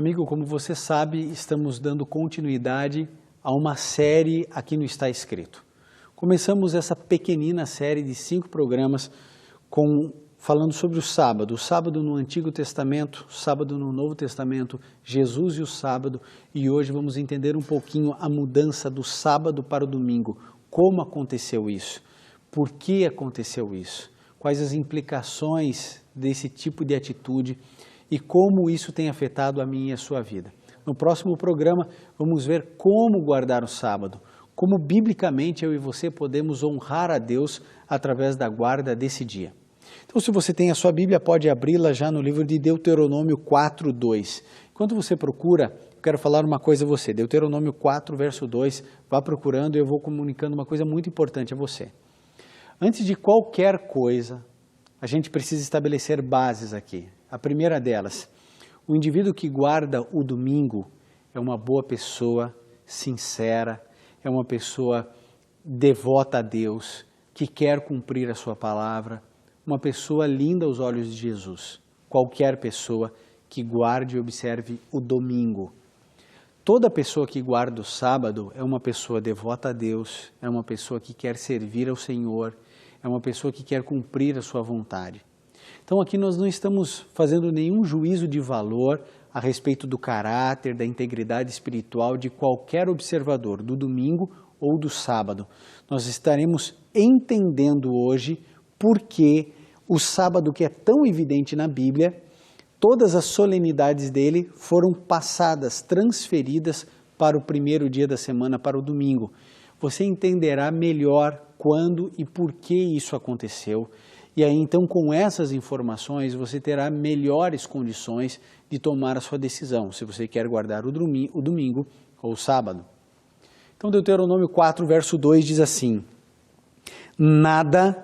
Amigo, como você sabe, estamos dando continuidade a uma série aqui no Está Escrito. Começamos essa pequenina série de 5 programas falando sobre o sábado no Antigo Testamento, sábado no Novo Testamento, Jesus e o sábado, e hoje vamos entender um pouquinho a mudança do sábado para o domingo, como aconteceu isso, por que aconteceu isso, quais as implicações desse tipo de atitude e como isso tem afetado a minha e a sua vida. No próximo programa vamos ver como guardar o sábado, como biblicamente eu e você podemos honrar a Deus através da guarda desse dia. Então, se você tem a sua Bíblia, pode abri-la já no livro de Deuteronômio 4:2. Enquanto você procura, eu quero falar uma coisa a você. Deuteronômio 4, verso 2, vá procurando e eu vou comunicando uma coisa muito importante a você. Antes de qualquer coisa, a gente precisa estabelecer bases aqui. A primeira delas, o indivíduo que guarda o domingo é uma boa pessoa, sincera, é uma pessoa devota a Deus, que quer cumprir a sua palavra, uma pessoa linda aos olhos de Jesus. Qualquer pessoa que guarde e observe o domingo. Toda pessoa que guarda o sábado é uma pessoa devota a Deus, é uma pessoa que quer servir ao Senhor, é uma pessoa que quer cumprir a sua vontade. Então aqui nós não estamos fazendo nenhum juízo de valor a respeito do caráter, da integridade espiritual de qualquer observador, do domingo ou do sábado. Nós estaremos entendendo hoje por que o sábado, que é tão evidente na Bíblia, todas as solenidades dele foram passadas, transferidas para o primeiro dia da semana, para o domingo. Você entenderá melhor quando e por que isso aconteceu. E aí, então, com essas informações, você terá melhores condições de tomar a sua decisão, se você quer guardar o domingo ou o sábado. Então, Deuteronômio 4, verso 2 diz assim: Nada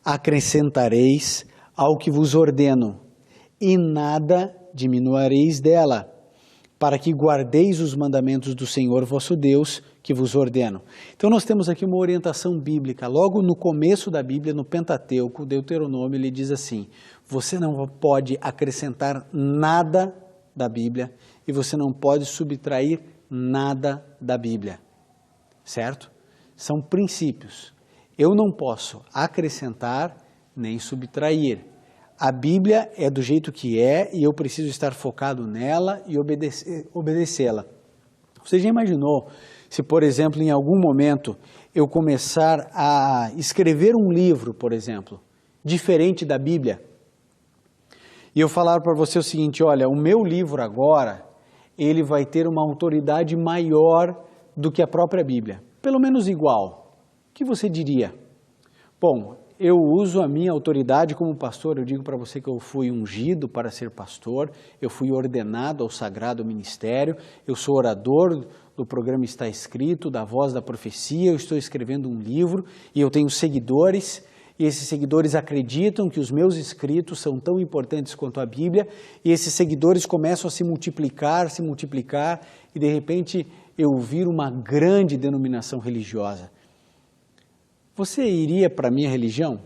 acrescentareis ao que vos ordeno, e nada diminuireis dela, para que guardeis os mandamentos do Senhor vosso Deus, que vos ordeno. Então nós temos aqui uma orientação bíblica. Logo no começo da Bíblia, no Pentateuco, Deuteronômio, ele diz assim: você não pode acrescentar nada da Bíblia e você não pode subtrair nada da Bíblia. Certo? São princípios. Eu não posso acrescentar nem subtrair. A Bíblia é do jeito que é e eu preciso estar focado nela e obedecê-la. Você já imaginou se, por exemplo, em algum momento eu começar a escrever um livro, por exemplo, diferente da Bíblia, e eu falar para você o seguinte: olha, o meu livro agora, ele vai ter uma autoridade maior do que a própria Bíblia, pelo menos igual. O que você diria? Bom, eu uso a minha autoridade como pastor, eu digo para você que eu fui ungido para ser pastor, eu fui ordenado ao sagrado ministério, eu sou orador do programa Está Escrito, da Voz da Profecia, eu estou escrevendo um livro e eu tenho seguidores, e esses seguidores acreditam que os meus escritos são tão importantes quanto a Bíblia, e esses seguidores começam a se multiplicar, e de repente eu viro uma grande denominação religiosa. Você iria para a minha religião?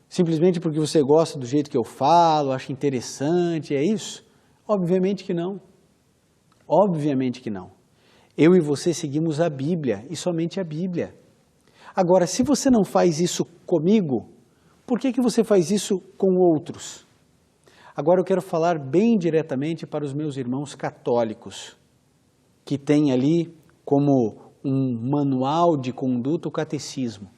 Simplesmente porque você gosta do jeito que eu falo, acha interessante, é isso? Obviamente que não. Obviamente que não. Eu e você seguimos a Bíblia e somente a Bíblia. Agora, se você não faz isso comigo, por que você faz isso com outros? Agora eu quero falar bem diretamente para os meus irmãos católicos, que têm ali como um manual de conduta, o catecismo.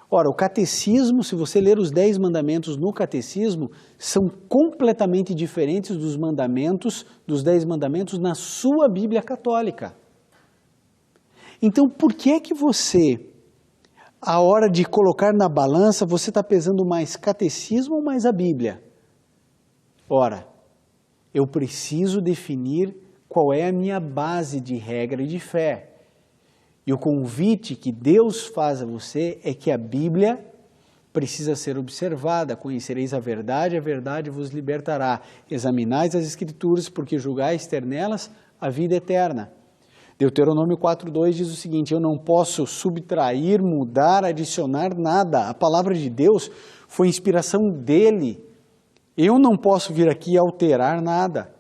Ora, o catecismo, se você ler os 10 mandamentos no catecismo, são completamente diferentes dos mandamentos, dos 10 mandamentos na sua Bíblia católica. Então, por que você, a hora de colocar na balança, você está pesando mais catecismo ou mais a Bíblia? Ora, eu preciso definir qual é a minha base de regra e de fé. E o convite que Deus faz a você é que a Bíblia precisa ser observada. Conhecereis a verdade vos libertará. Examinais as Escrituras, porque julgais ter nelas a vida eterna. Deuteronômio 4:2 diz o seguinte: eu não posso subtrair, mudar, adicionar nada. A palavra de Deus foi inspiração dele. Eu não posso vir aqui e alterar nada.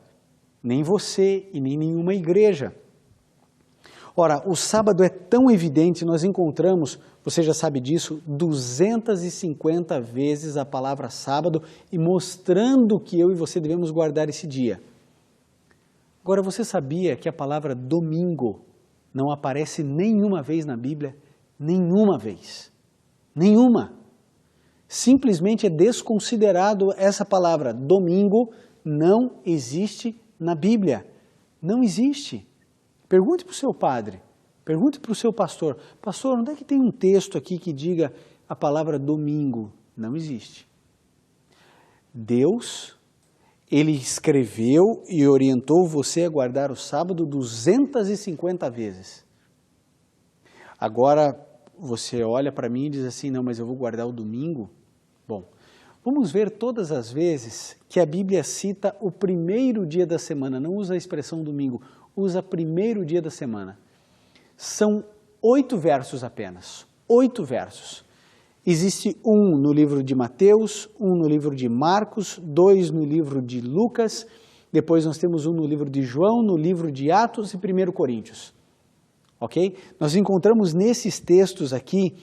nem você e nem nenhuma igreja. Ora, o sábado é tão evidente, nós encontramos, você já sabe disso, 250 vezes a palavra sábado e mostrando que eu e você devemos guardar esse dia. Agora, você sabia que a palavra domingo não aparece nenhuma vez na Bíblia? Nenhuma vez. Nenhuma. Simplesmente é desconsiderado essa palavra. Domingo não existe na Bíblia. Não existe. Pergunte para o seu padre, pergunte para o seu pastor. Pastor, onde é que tem um texto aqui que diga a palavra domingo? Não existe. Deus, Ele escreveu e orientou você a guardar o sábado 250 vezes. Agora, você olha para mim e diz assim, não, mas eu vou guardar o domingo? Bom, vamos ver todas as vezes que a Bíblia cita o primeiro dia da semana, não usa a expressão domingo, usa primeiro dia da semana. São 8 versos apenas, 8 versos. Existe um no livro de Mateus, um no livro de Marcos, 2 no livro de Lucas, depois nós temos um no livro de João, no livro de Atos e 1 Coríntios. Ok? Nós encontramos nesses textos aqui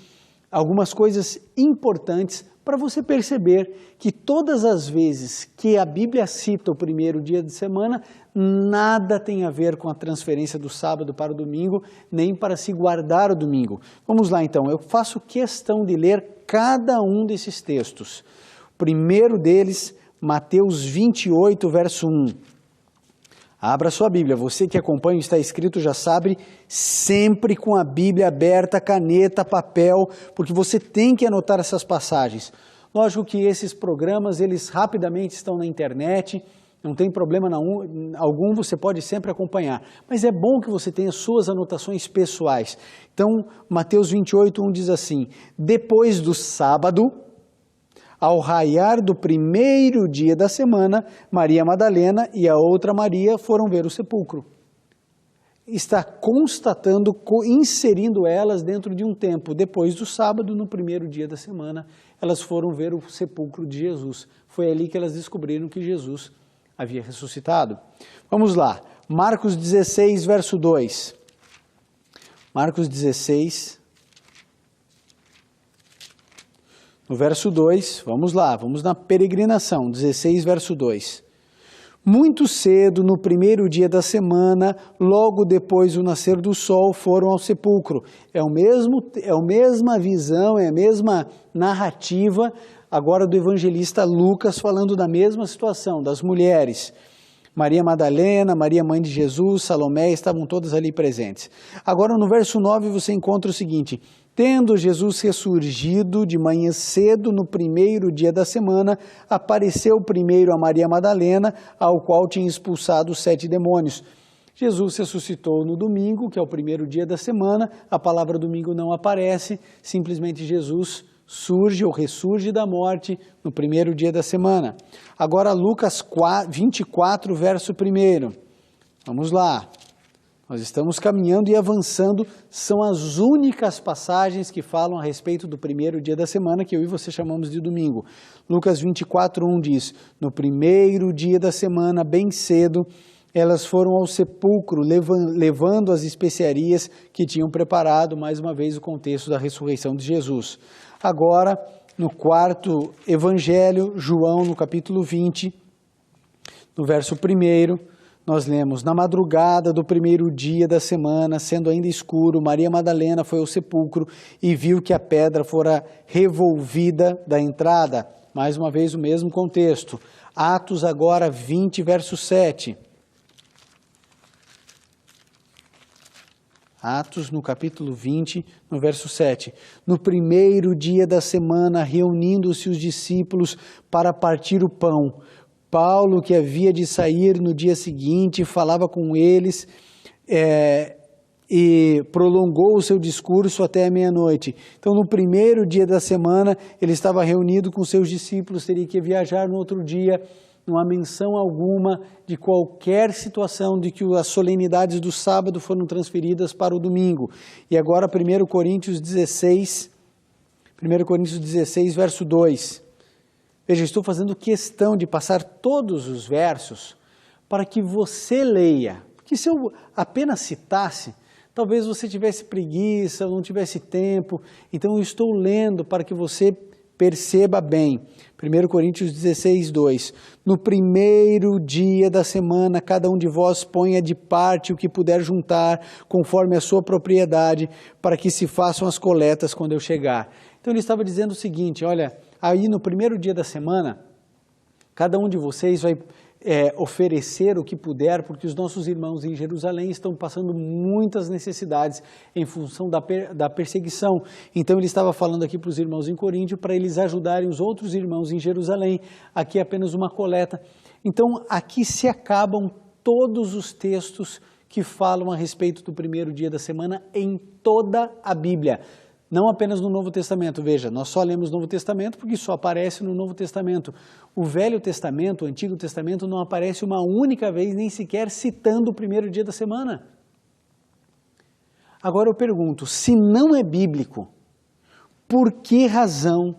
algumas coisas importantes para você perceber que todas as vezes que a Bíblia cita o primeiro dia de semana, nada tem a ver com a transferência do sábado para o domingo, nem para se guardar o domingo. Vamos lá então, eu faço questão de ler cada um desses textos. O primeiro deles, Mateus 28, verso 1. Abra sua Bíblia, você que acompanha o Está Escrito já sabe, sempre com a Bíblia aberta, caneta, papel, porque você tem que anotar essas passagens. Lógico que esses programas, eles rapidamente estão na internet, não tem problema algum, você pode sempre acompanhar. Mas é bom que você tenha suas anotações pessoais. Então, Mateus 28, 1 diz assim, depois do sábado, ao raiar do primeiro dia da semana, Maria Madalena e a outra Maria foram ver o sepulcro. Está constatando, inserindo elas dentro de um tempo. Depois do sábado, no primeiro dia da semana, elas foram ver o sepulcro de Jesus. Foi ali que elas descobriram que Jesus havia ressuscitado. Vamos lá, Marcos 16, verso 2. Marcos 16, no verso 2, vamos lá, vamos na peregrinação, 16, verso 2. Muito cedo, no primeiro dia da semana, logo depois do nascer do sol, foram ao sepulcro. É a mesma visão, é a mesma narrativa, agora do evangelista Lucas, falando da mesma situação, das mulheres. Maria Madalena, Maria mãe de Jesus, Salomé, estavam todas ali presentes. Agora no verso 9 você encontra o seguinte, tendo Jesus ressurgido de manhã cedo no primeiro dia da semana, apareceu primeiro a Maria Madalena, ao qual tinha expulsado os 7 demônios. Jesus ressuscitou no domingo, que é o primeiro dia da semana, a palavra domingo não aparece, simplesmente Jesus surge ou ressurge da morte no primeiro dia da semana. Agora Lucas 24, verso 1. Vamos lá. Nós estamos caminhando e avançando, são as únicas passagens que falam a respeito do primeiro dia da semana, que eu e você chamamos de domingo. Lucas 24, 1 diz, no primeiro dia da semana, bem cedo, elas foram ao sepulcro, levando as especiarias que tinham preparado, mais uma vez o contexto da ressurreição de Jesus. Agora, no quarto evangelho, João, no capítulo 20, no verso 1, nós lemos, na madrugada do primeiro dia da semana, sendo ainda escuro, Maria Madalena foi ao sepulcro e viu que a pedra fora revolvida da entrada. Mais uma vez o mesmo contexto. Atos agora 20, verso 7. Atos, no capítulo 20, no verso 7. No primeiro dia da semana, reunindo-se os discípulos para partir o pão, Paulo, que havia de sair no dia seguinte, falava com eles e prolongou o seu discurso até a meia-noite. Então, no primeiro dia da semana, ele estava reunido com seus discípulos, teria que viajar no outro dia. Não há menção alguma de qualquer situação de que as solenidades do sábado foram transferidas para o domingo. E agora 1 Coríntios 16, verso 2. Veja, estou fazendo questão de passar todos os versos para que você leia. Porque se eu apenas citasse, talvez você tivesse preguiça, não tivesse tempo. Então eu estou lendo para que você perceba bem. 1 Coríntios 16, 2. No primeiro dia da semana, cada um de vós ponha de parte o que puder juntar, conforme a sua propriedade, para que se façam as coletas quando eu chegar. Então ele estava dizendo o seguinte, olha, aí no primeiro dia da semana, cada um de vocês vai oferecer o que puder, porque os nossos irmãos em Jerusalém estão passando muitas necessidades em função da perseguição. Então ele estava falando aqui para os irmãos em Coríntio, para eles ajudarem os outros irmãos em Jerusalém. Aqui é apenas uma coleta. Então aqui se acabam todos os textos que falam a respeito do primeiro dia da semana em toda a Bíblia. Não apenas no Novo Testamento, veja, nós só lemos o Novo Testamento porque só aparece no Novo Testamento. O Velho Testamento, o Antigo Testamento não aparece uma única vez, nem sequer citando o primeiro dia da semana. Agora eu pergunto, se não é bíblico, por que razão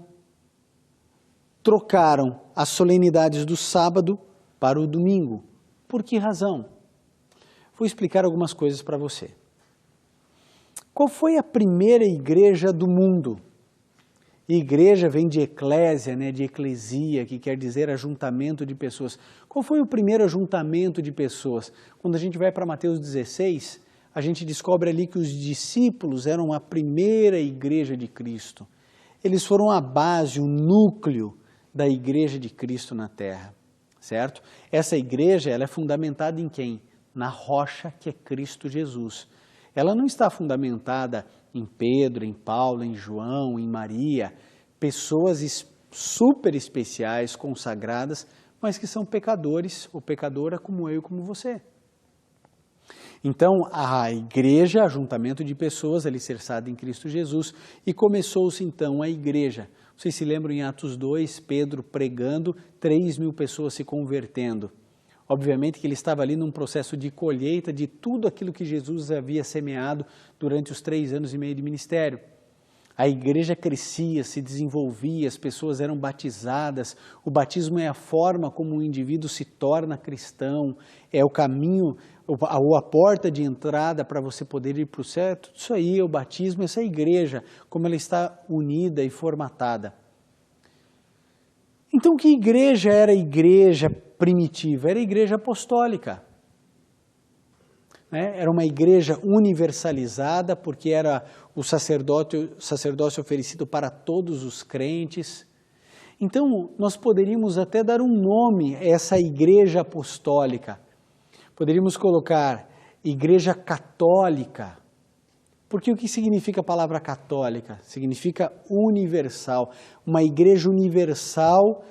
trocaram as solenidades do sábado para o domingo? Por que razão? Vou explicar algumas coisas para você. Qual foi a primeira igreja do mundo? Igreja vem de eclésia, né, de eclesia, que quer dizer ajuntamento de pessoas. Qual foi o primeiro ajuntamento de pessoas? Quando a gente vai para Mateus 16, a gente descobre ali que os discípulos eram a primeira igreja de Cristo. Eles foram a base, o núcleo da igreja de Cristo na terra, certo? Essa igreja, ela é fundamentada em quem? Na rocha que é Cristo Jesus. Ela não está fundamentada em Pedro, em Paulo, em João, em Maria, pessoas super especiais, consagradas, mas que são pecadores ou pecadora como eu e como você. Então, a igreja, ajuntamento de pessoas alicerçada em Cristo Jesus, e começou-se então a igreja. Vocês se lembram em Atos 2, Pedro pregando, 3.000 pessoas se convertendo. Obviamente que ele estava ali num processo de colheita de tudo aquilo que Jesus havia semeado durante os 3 anos e meio de ministério. A igreja crescia, se desenvolvia, as pessoas eram batizadas. O batismo é a forma como um indivíduo se torna cristão, é o caminho, ou a porta de entrada para você poder ir para o céu. Tudo isso aí é o batismo, essa igreja, como ela está unida e formatada. Então, que igreja era a igreja primitiva? Era a igreja apostólica. Era uma igreja universalizada, porque era o sacerdócio oferecido para todos os crentes. Então, nós poderíamos até dar um nome a essa igreja apostólica. Poderíamos colocar igreja católica. Porque o que significa a palavra católica? Significa universal. Uma igreja universal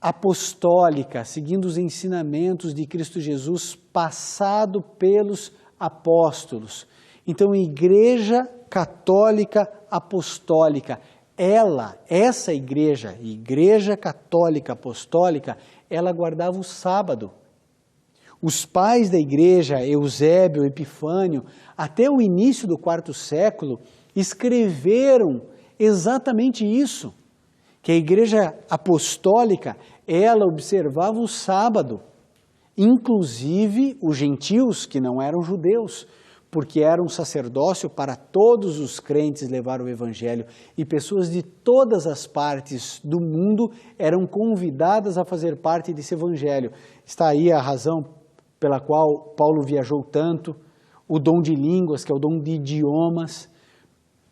apostólica, seguindo os ensinamentos de Cristo Jesus, passado pelos apóstolos. Então, igreja católica apostólica, essa igreja católica apostólica, ela guardava o sábado. Os pais da igreja, Eusébio, Epifânio, até o início do 4º século, escreveram exatamente isso, que a igreja apostólica, ela observava o sábado, inclusive os gentios que não eram judeus, porque era um sacerdócio para todos os crentes levar o evangelho, e pessoas de todas as partes do mundo eram convidadas a fazer parte desse evangelho. Está aí a razão pela qual Paulo viajou tanto, o dom de línguas, que é o dom de idiomas,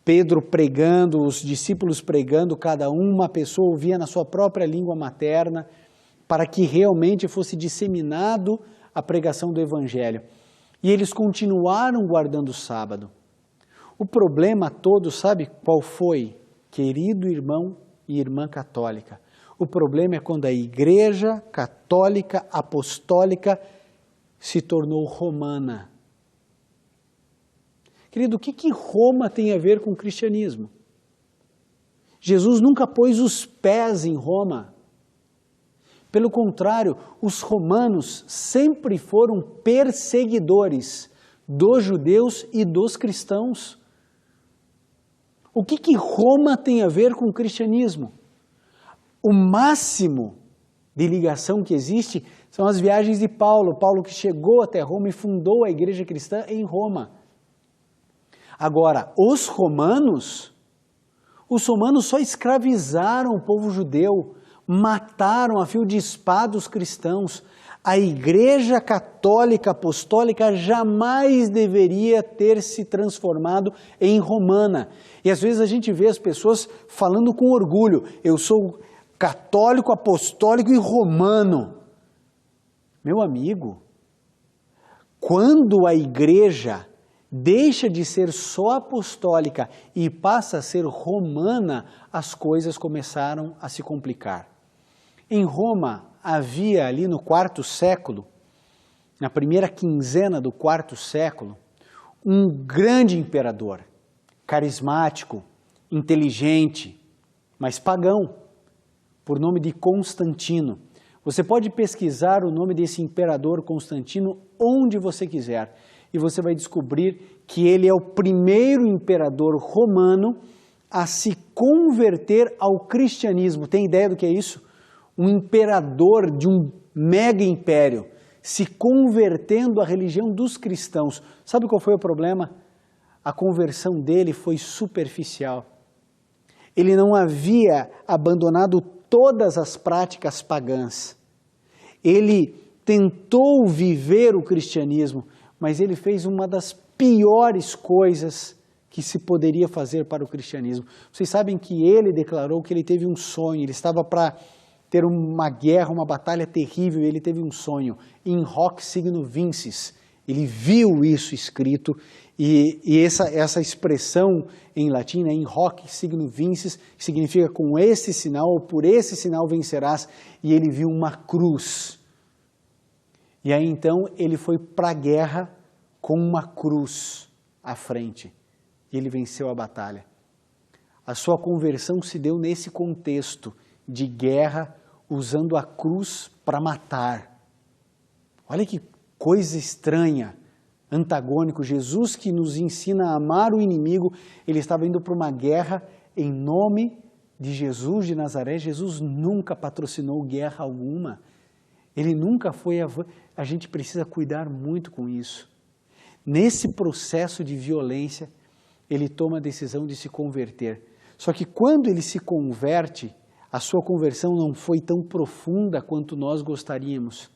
Pedro pregando, os discípulos pregando, cada uma pessoa ouvia na sua própria língua materna, para que realmente fosse disseminado a pregação do evangelho. E eles continuaram guardando o sábado. O problema todo, sabe qual foi? Querido irmão e irmã católica, o problema é quando a igreja católica apostólica se tornou romana. Querido, o que Roma tem a ver com o cristianismo? Jesus nunca pôs os pés em Roma. Pelo contrário, os romanos sempre foram perseguidores dos judeus e dos cristãos. O que Roma tem a ver com o cristianismo? O máximo de ligação que existe São as viagens de Paulo, Paulo que chegou até Roma e fundou a igreja cristã em Roma. Agora, os romanos só escravizaram o povo judeu, mataram a fio de espada os cristãos. A Igreja Católica Apostólica jamais deveria ter se transformado em romana. E às vezes a gente vê as pessoas falando com orgulho, eu sou católico, apostólico e romano. Meu amigo, quando a igreja deixa de ser só apostólica e passa a ser romana, as coisas começaram a se complicar. Em Roma havia ali no quarto século, na primeira quinzena do quarto século, um grande imperador, carismático, inteligente, mas pagão, por nome de Constantino. Você pode pesquisar o nome desse imperador Constantino onde você quiser e você vai descobrir que ele é o primeiro imperador romano a se converter ao cristianismo. Tem ideia do que é isso? Um imperador de um mega império se convertendo à religião dos cristãos. Sabe qual foi o problema? A conversão dele foi superficial. Ele não havia abandonado todas as práticas pagãs. Ele tentou viver o cristianismo, mas ele fez uma das piores coisas que se poderia fazer para o cristianismo. Vocês sabem que ele declarou que ele teve um sonho, ele estava para ter uma guerra, uma batalha terrível, ele teve um sonho, in hoc signo vinces. Ele viu isso escrito e essa expressão em latim, in hoc signo vinces, significa com esse sinal ou por esse sinal vencerás, e ele viu uma cruz. E aí então ele foi para a guerra com uma cruz à frente e ele venceu a batalha. A sua conversão se deu nesse contexto de guerra, usando a cruz para matar. Olha que coisa estranha, antagônico. Jesus que nos ensina a amar o inimigo, ele estava indo para uma guerra em nome de Jesus de Nazaré. Jesus nunca patrocinou guerra alguma. Ele nunca foi... A gente precisa cuidar muito com isso. Nesse processo de violência, ele toma a decisão de se converter. Só que quando ele se converte, a sua conversão não foi tão profunda quanto nós gostaríamos.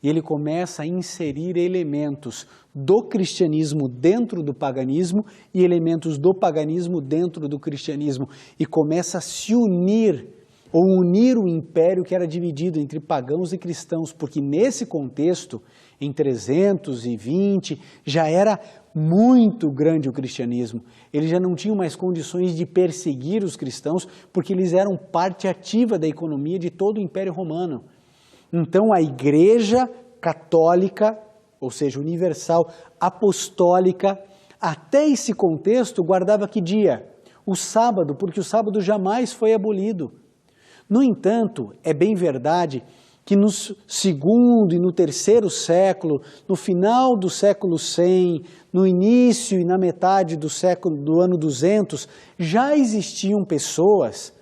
E ele começa a inserir elementos do cristianismo dentro do paganismo e elementos do paganismo dentro do cristianismo. E começa a se unir, ou unir o império que era dividido entre pagãos e cristãos, porque nesse contexto, em 320, já era muito grande o cristianismo. Eles já não tinham mais condições de perseguir os cristãos, porque eles eram parte ativa da economia de todo o Império Romano. Então a Igreja Católica, ou seja, universal, apostólica, até esse contexto guardava que dia? O sábado, porque o sábado jamais foi abolido. No entanto, é bem verdade que no segundo e no terceiro século, no final do século 100, no início e na metade do ano 200, já existiam pessoas,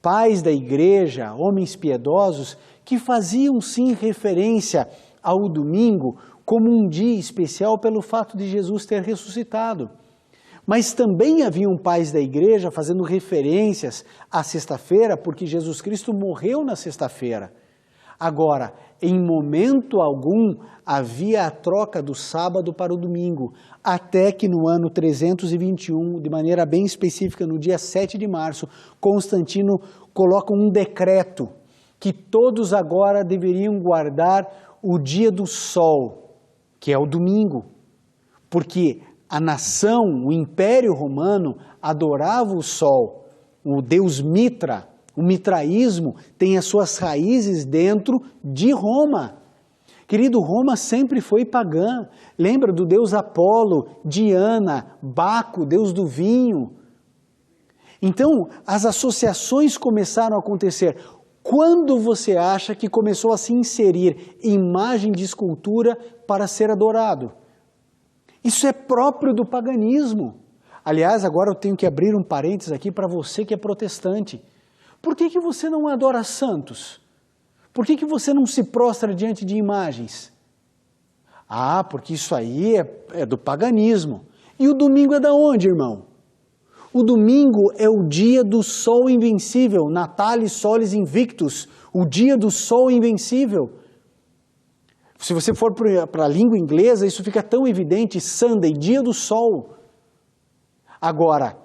pais da igreja, homens piedosos, que faziam sim referência ao domingo como um dia especial pelo fato de Jesus ter ressuscitado. Mas também haviam pais da igreja fazendo referências à sexta-feira, porque Jesus Cristo morreu na sexta-feira. Agora, em momento algum, havia a troca do sábado para o domingo, até que no ano 321, de maneira bem específica, no dia 7 de março, Constantino coloca um decreto que todos agora deveriam guardar o dia do sol, que é o domingo, porque a nação, o Império Romano, adorava o sol, o deus Mitra. O mitraísmo tem as suas raízes dentro de Roma. Querido, Roma sempre foi pagã. Lembra do deus Apolo, Diana, Baco, deus do vinho. Então, as associações começaram a acontecer. Quando você acha que começou a se inserir imagem de escultura para ser adorado? Isso é próprio do paganismo. Aliás, agora eu tenho que abrir um parênteses aqui para você que é protestante. Por que você não adora santos? Por que você não se prostra diante de imagens? Ah, porque isso aí é do paganismo. E o domingo é da onde, irmão? O domingo é o dia do sol invencível, Natalis Solis Invictus, o dia do sol invencível. Se você for para a língua inglesa, isso fica tão evidente, Sunday, dia do sol. Agora,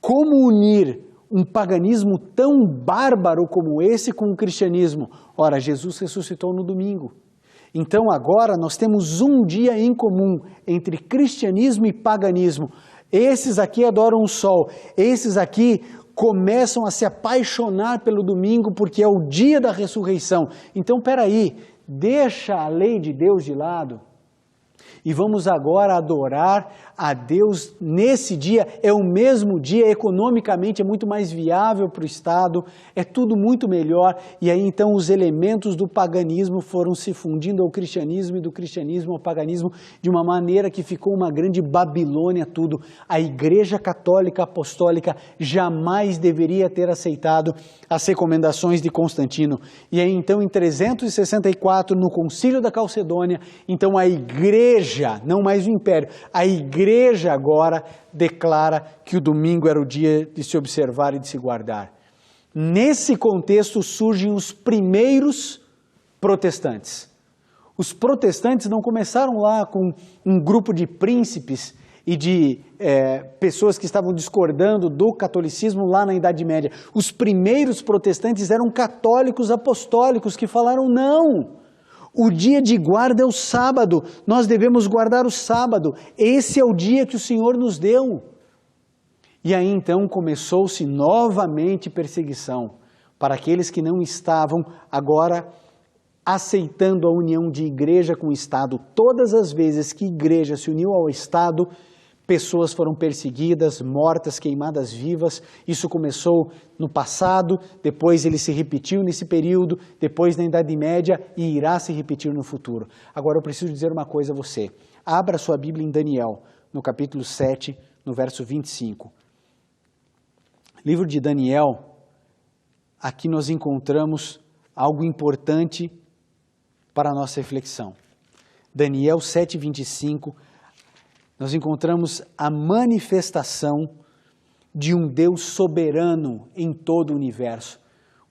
como unir um paganismo tão bárbaro como esse com o cristianismo? Ora, Jesus ressuscitou no domingo. Então agora nós temos um dia em comum entre cristianismo e paganismo. Esses aqui adoram o sol, esses aqui começam a se apaixonar pelo domingo porque é o dia da ressurreição. Então, peraí, deixa a lei de Deus de lado e vamos agora adorar a Deus nesse dia. É o mesmo dia, economicamente é muito mais viável para o Estado, é tudo muito melhor. E aí então os elementos do paganismo foram se fundindo ao cristianismo e do cristianismo ao paganismo de uma maneira que ficou uma grande Babilônia tudo. A Igreja Católica Apostólica jamais deveria ter aceitado as recomendações de Constantino. E aí então em 364, no Concílio da Calcedônia, então a Igreja, não mais o Império, a Igreja agora declara que o domingo era o dia de se observar e de se guardar. Nesse contexto surgem os primeiros protestantes. Os protestantes não começaram lá com um grupo de príncipes e de pessoas que estavam discordando do catolicismo lá na Idade Média. Os primeiros protestantes eram católicos apostólicos que falaram não. O dia de guarda é o sábado, nós devemos guardar o sábado, esse é o dia que o Senhor nos deu. E aí então começou-se novamente perseguição para aqueles que não estavam agora aceitando a união de igreja com o Estado. Todas as vezes que a igreja se uniu ao Estado, pessoas foram perseguidas, mortas, queimadas vivas. Isso começou no passado, depois ele se repetiu nesse período, depois na Idade Média e irá se repetir no futuro. Agora eu preciso dizer uma coisa a você. Abra sua Bíblia em Daniel, no capítulo 7, no verso 25. Livro de Daniel, aqui nós encontramos algo importante para a nossa reflexão. Daniel 7, 25. Nós encontramos a manifestação de um Deus soberano em todo o universo.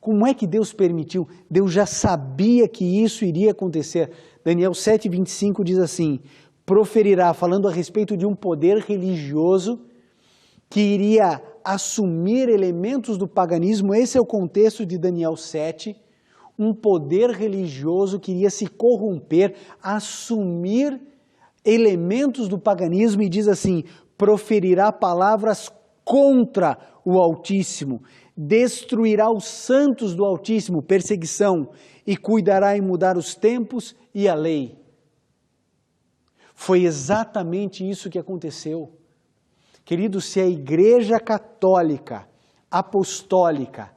Como é que Deus permitiu? Deus já sabia que isso iria acontecer. Daniel 7,25 diz assim, proferirá, falando a respeito de um poder religioso que iria assumir elementos do paganismo. Esse é o contexto de Daniel 7, um poder religioso que iria se corromper, assumir elementos do paganismo e diz assim, proferirá palavras contra o Altíssimo, destruirá os santos do Altíssimo, perseguição, e cuidará em mudar os tempos e a lei. Foi exatamente isso que aconteceu. Queridos, se a Igreja Católica Apostólica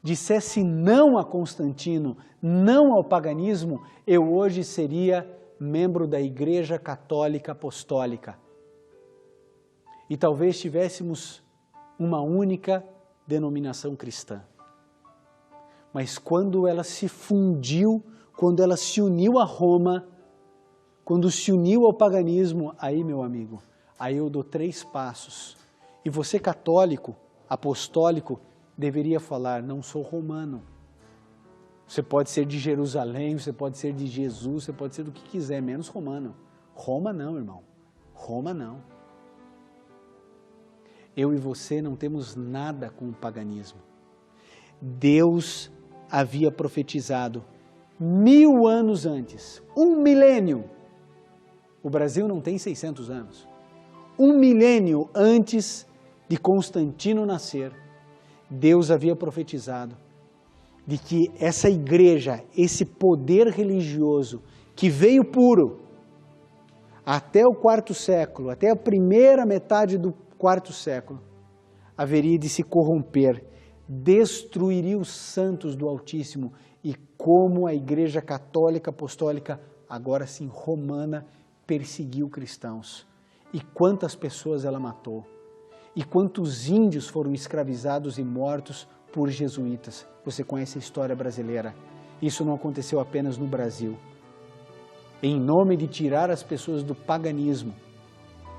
dissesse não a Constantino, não ao paganismo, eu hoje seria membro da Igreja Católica Apostólica. E talvez tivéssemos uma única denominação cristã. Mas quando ela se fundiu, quando ela se uniu a Roma, quando se uniu ao paganismo, aí, meu amigo, aí eu dou 3 passos. E você católico, apostólico, deveria falar, não sou romano. Você pode ser de Jerusalém, você pode ser de Jesus, você pode ser do que quiser, menos romano. Roma não, irmão. Roma não. Eu e você não temos nada com o paganismo. Deus havia profetizado 1000 anos antes, 1 milênio. O Brasil não tem 600 anos. 1 milênio antes de Constantino nascer, Deus havia profetizado de que essa igreja, esse poder religioso que veio puro até o 4º século, até a primeira metade do 4º século, haveria de se corromper, destruiria os santos do Altíssimo e como a Igreja Católica Apostólica, agora sim romana, perseguiu cristãos. E quantas pessoas ela matou. E quantos índios foram escravizados e mortos por jesuítas. Você conhece a história brasileira. Isso não aconteceu apenas no Brasil. Em nome de tirar as pessoas do paganismo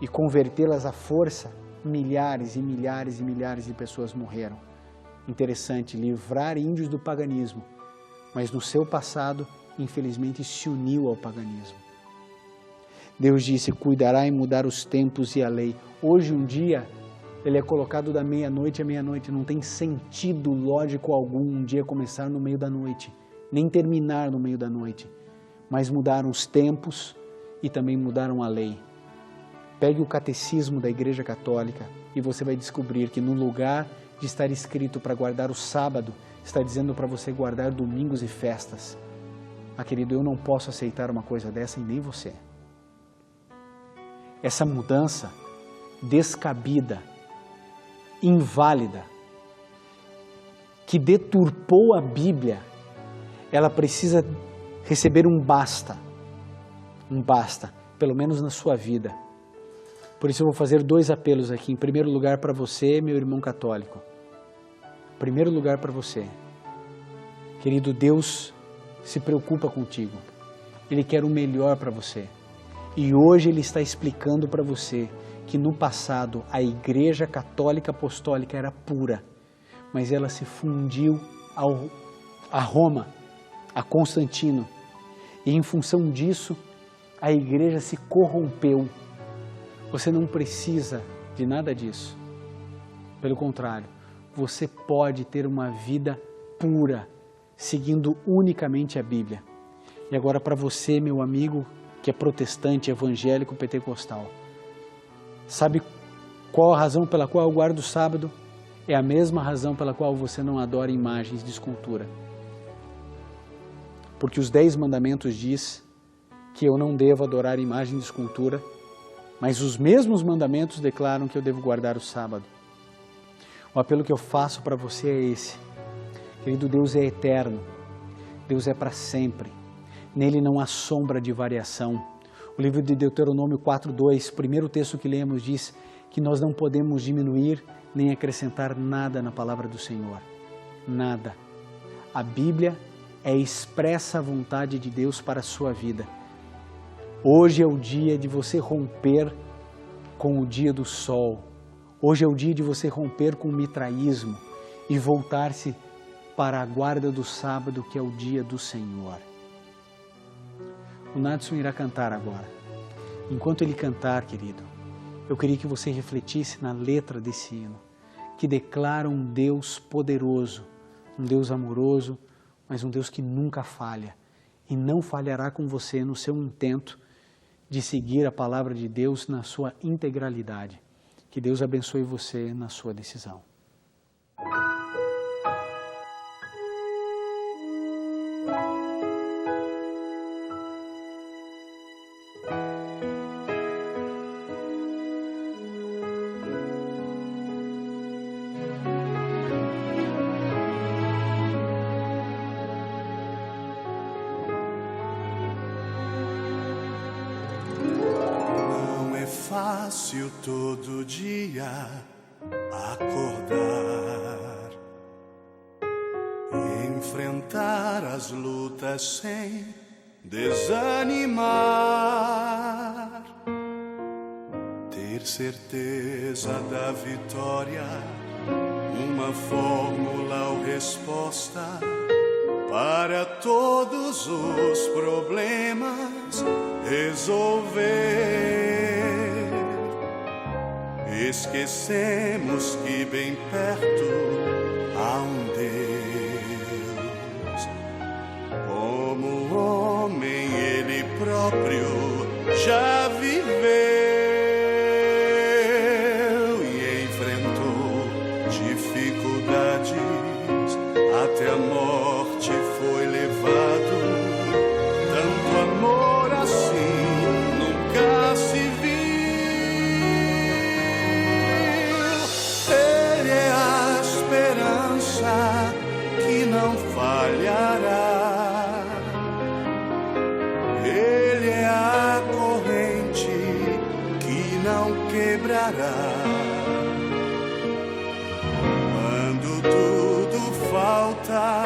e convertê-las à força, milhares e milhares e milhares de pessoas morreram. Interessante, livrar índios do paganismo, mas no seu passado, infelizmente, se uniu ao paganismo. Deus disse, cuidará em mudar os tempos e a lei. Hoje, um dia, ele é colocado da meia-noite à meia-noite. Não tem sentido lógico algum um dia começar no meio da noite, nem terminar no meio da noite. Mas mudaram os tempos e também mudaram a lei. Pegue o catecismo da Igreja Católica e você vai descobrir que no lugar de estar escrito para guardar o sábado, está dizendo para você guardar domingos e festas. Ah, querido, eu não posso aceitar uma coisa dessa e nem você. Essa mudança descabida, inválida, que deturpou a Bíblia, ela precisa receber um basta, pelo menos na sua vida. Por isso eu vou fazer 2 apelos aqui. Em primeiro lugar para você, meu irmão católico. Em primeiro lugar para você. Querido, Deus se preocupa contigo. Ele quer o melhor para você. E hoje Ele está explicando para você que no passado a Igreja Católica Apostólica era pura, mas ela se fundiu a Roma, a Constantino. E em função disso, a Igreja se corrompeu. Você não precisa de nada disso. Pelo contrário, você pode ter uma vida pura, seguindo unicamente a Bíblia. E agora para você, meu amigo, que é protestante, evangélico, pentecostal. Sabe qual a razão pela qual eu guardo o sábado? É a mesma razão pela qual você não adora imagens de escultura. Porque os 10 mandamentos diz que eu não devo adorar imagem de escultura, mas os mesmos mandamentos declaram que eu devo guardar o sábado. O apelo que eu faço para você é esse. Querido, Deus é eterno. Deus é para sempre. Nele não há sombra de variação. O livro de Deuteronômio 4:2, primeiro texto que lemos, diz que nós não podemos diminuir nem acrescentar nada na palavra do Senhor. Nada. A Bíblia é expressa a vontade de Deus para a sua vida. Hoje é o dia de você romper com o dia do sol. Hoje é o dia de você romper com o mitraísmo e voltar-se para a guarda do sábado, que é o dia do Senhor. O Nadson irá cantar agora. Enquanto ele cantar, querido, eu queria que você refletisse na letra desse hino, que declara um Deus poderoso, um Deus amoroso, mas um Deus que nunca falha e não falhará com você no seu intento de seguir a palavra de Deus na sua integralidade. Que Deus abençoe você na sua decisão. Fácil todo dia acordar e enfrentar as lutas sem desanimar, ter certeza da vitória, uma fórmula ou resposta para todos os problemas resolver. Esquecemos que bem perto há um Deus. Como homem ele próprio já viveu e enfrentou dificuldades, até a morte foi levado. Tanto amor assim nunca se viu. Que não falhará, Ele é a corrente que não quebrará. Quando tudo falta,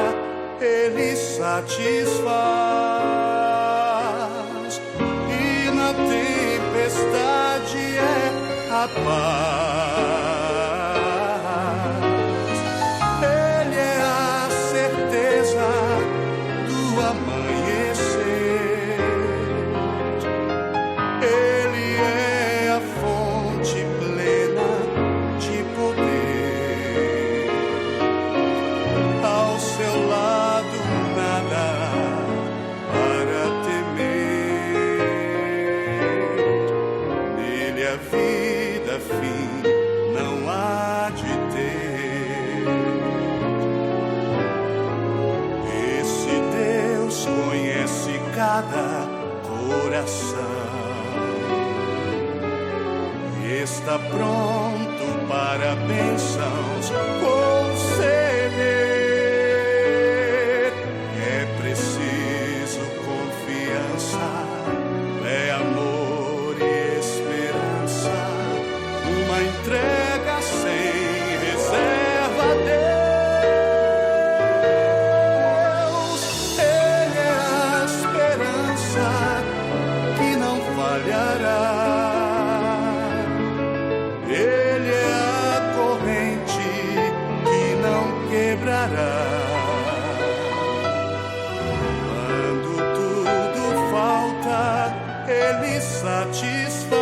Ele sabe satisfaz, e na tempestade é a paz. Ele é a certeza do amanhecer, ele é a fonte plena de poder. Ao seu lado nada para temer, nele a vida fim não há de ter. Esse Deus conhece cada coração e está pronto para bênçãos conceder. É preciso confiança, é amor e esperança, uma entrega sem reserva a Deus. Ele é a esperança que não falhará, ele é a corrente que não quebrará. Quando tudo falta, ele satisfaz,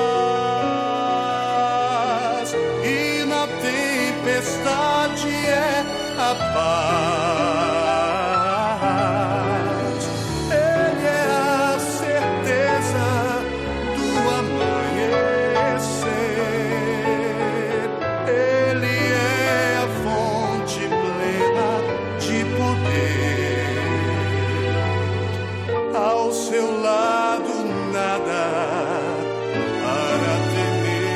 e na tempestade é a paz. Ele é a certeza do amanhecer, ele é a fonte plena de poder. Ao seu lado nada para temer,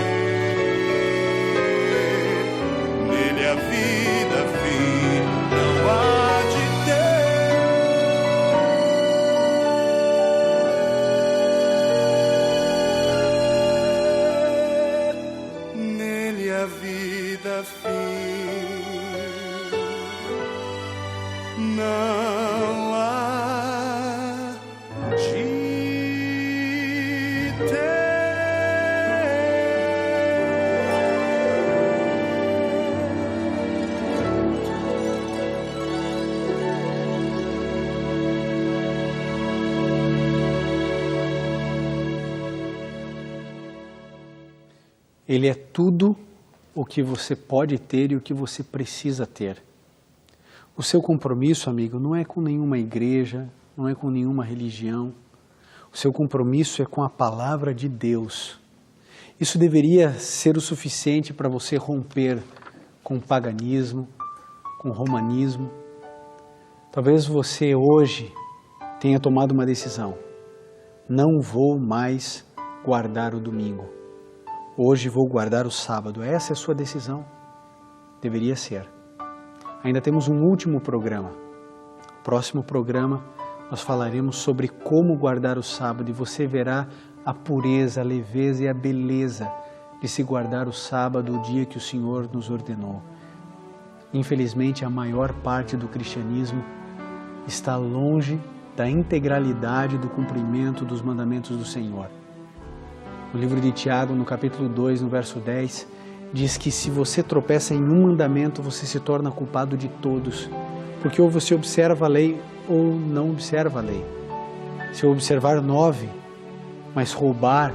nele a vida fim não há de ter, nele a vida fim não há de ter. Ele é tudo o que você pode ter e o que você precisa ter. O seu compromisso, amigo, não é com nenhuma igreja, não é com nenhuma religião. O seu compromisso é com a palavra de Deus. Isso deveria ser o suficiente para você romper com o paganismo, com o romanismo. Talvez você hoje tenha tomado uma decisão. Não vou mais guardar o domingo. Hoje vou guardar o sábado. Essa é a sua decisão. Deveria ser. Ainda temos um último programa. No próximo programa nós falaremos sobre como guardar o sábado e você verá a pureza, a leveza e a beleza de se guardar o sábado, o dia que o Senhor nos ordenou. Infelizmente, a maior parte do cristianismo está longe da integralidade do cumprimento dos mandamentos do Senhor. No livro de Tiago, no capítulo 2, no verso 10, diz que se você tropeça em um mandamento, você se torna culpado de todos, porque ou você observa a lei ou não observa a lei. Se eu observar 9, mas roubar,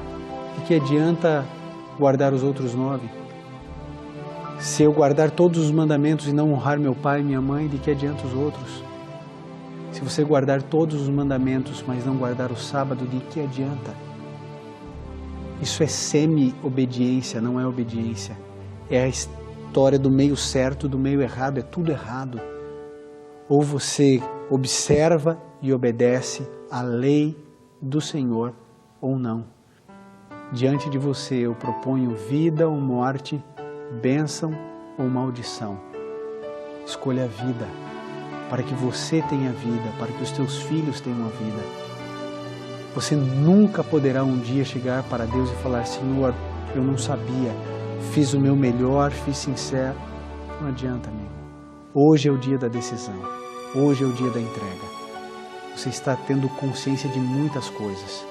de que adianta guardar os outros 9? Se eu guardar todos os mandamentos e não honrar meu pai e minha mãe, de que adianta os outros? Se você guardar todos os mandamentos, mas não guardar o sábado, de que adianta? Isso é semi-obediência, não é obediência. É a história do meio certo, do meio errado, é tudo errado. Ou você observa e obedece a lei do Senhor, ou não. Diante de você eu proponho vida ou morte, bênção ou maldição. Escolha a vida, para que você tenha vida, para que os teus filhos tenham a vida. Você nunca poderá um dia chegar para Deus e falar: Senhor, eu não sabia, fiz o meu melhor, fiz sincero. Não adianta, amigo. Hoje é o dia da decisão, hoje é o dia da entrega. Você está tendo consciência de muitas coisas.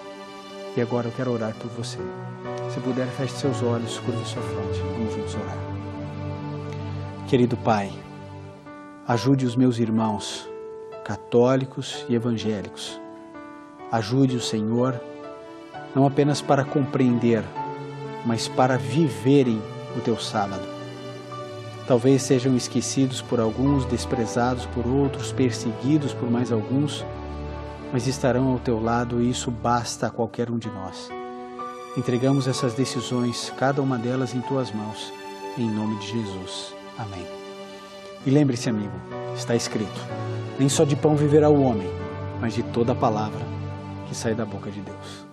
E agora eu quero orar por você. Se puder, feche seus olhos, curve sua fronte. Vamos juntos orar. Querido Pai, ajude os meus irmãos, católicos e evangélicos. Ajude o Senhor, não apenas para compreender, mas para viverem o Teu sábado. Talvez sejam esquecidos por alguns, desprezados por outros, perseguidos por mais alguns, mas estarão ao Teu lado e isso basta a qualquer um de nós. Entregamos essas decisões, cada uma delas em Tuas mãos, em nome de Jesus. Amém. E lembre-se, amigo, está escrito, nem só de pão viverá o homem, mas de toda a palavra que sai da boca de Deus.